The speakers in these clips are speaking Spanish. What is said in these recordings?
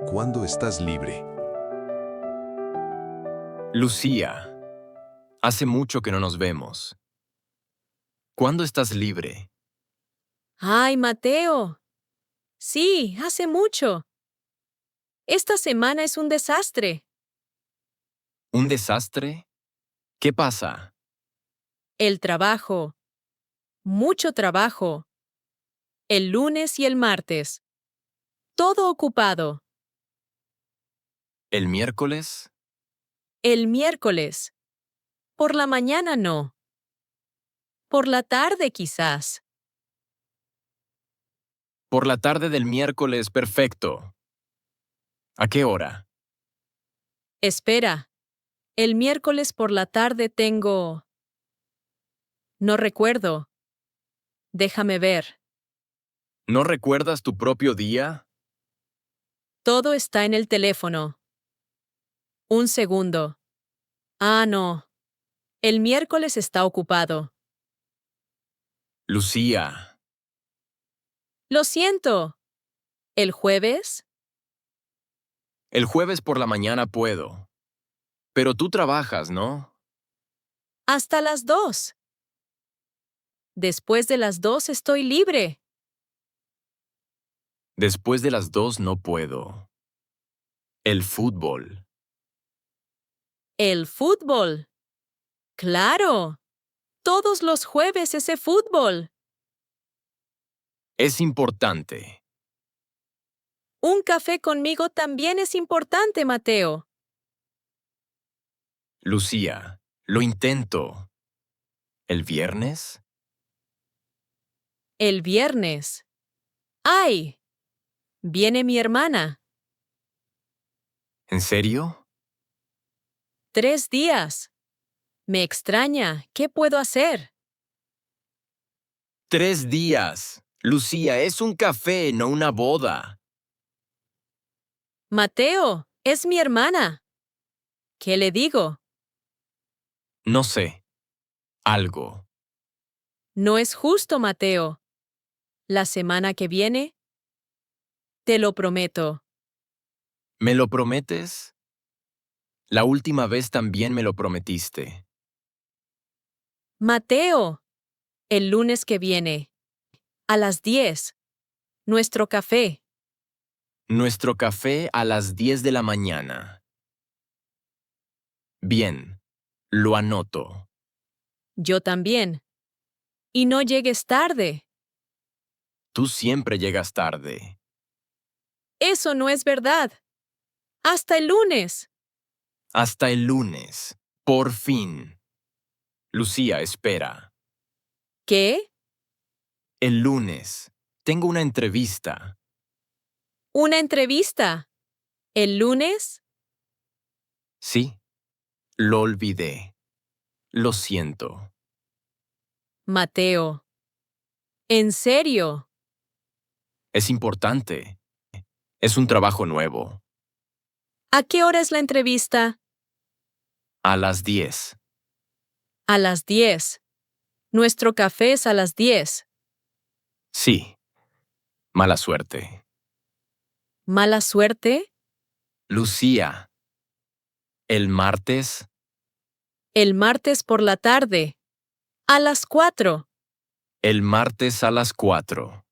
¿Cuándo estás libre? Lucía, hace mucho que no nos vemos. ¿Cuándo estás libre? ¡Ay, Mateo! Sí, hace mucho. Esta semana es un desastre. ¿Un desastre? ¿Qué pasa? El trabajo. Mucho trabajo. El lunes y el martes. Todo ocupado. ¿El miércoles? El miércoles. Por la mañana no. Por la tarde quizás. Por la tarde del miércoles, perfecto. ¿A qué hora? Espera. El miércoles por la tarde tengo... No recuerdo. Déjame ver. ¿No recuerdas tu propio día? Todo está en el teléfono. Un segundo. Ah, no. El miércoles está ocupado. Lucía, Lo siento. ¿El jueves? el jueves por la mañana puedo. Pero tú trabajas, ¿no? Hasta las 2. Después de las 2 estoy libre. Después de las 2 no puedo. El fútbol. El fútbol. Claro. Todos los jueves ese fútbol. Es importante. Un café conmigo también es importante, Mateo. Lucía, lo intento. ¿El viernes? El viernes. ¡Ay! Viene mi hermana. ¿En serio? 3 días. Me extraña. ¿Qué puedo hacer? 3 días. Lucía, es un café, no una boda. Mateo, es mi hermana. ¿Qué le digo? No sé. Algo. No es justo, Mateo. La semana que viene, te lo prometo. ¿Me lo prometes? La última vez también me lo prometiste. Mateo, el lunes que viene, a las 10, nuestro café. Nuestro café a las 10 de la mañana. Bien. Lo anoto. Yo también. Y no llegues tarde. Tú siempre llegas tarde. Eso no es verdad. Hasta el lunes. Hasta el lunes. Por fin. Lucía, espera. ¿Qué? El lunes. Tengo una entrevista. ¿Una entrevista? ¿El lunes? Sí. Lo olvidé. Lo siento. Mateo. ¿En serio? Es importante. Es un trabajo nuevo. ¿A qué hora es la entrevista? A las 10. A las 10. Nuestro café es a las 10. Sí. Mala suerte. ¿Mala suerte? Lucía. El martes. El martes por la tarde. A las 4. El martes a las 4.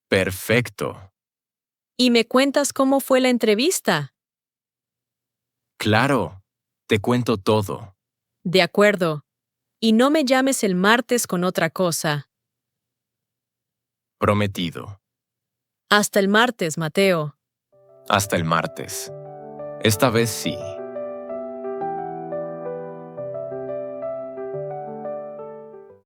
Perfecto. ¿Y me cuentas cómo fue la entrevista? Claro. Te cuento todo. De acuerdo. Y no me llames el martes con otra cosa. Prometido. Hasta el martes, Mateo. Hasta el martes. Esta vez sí.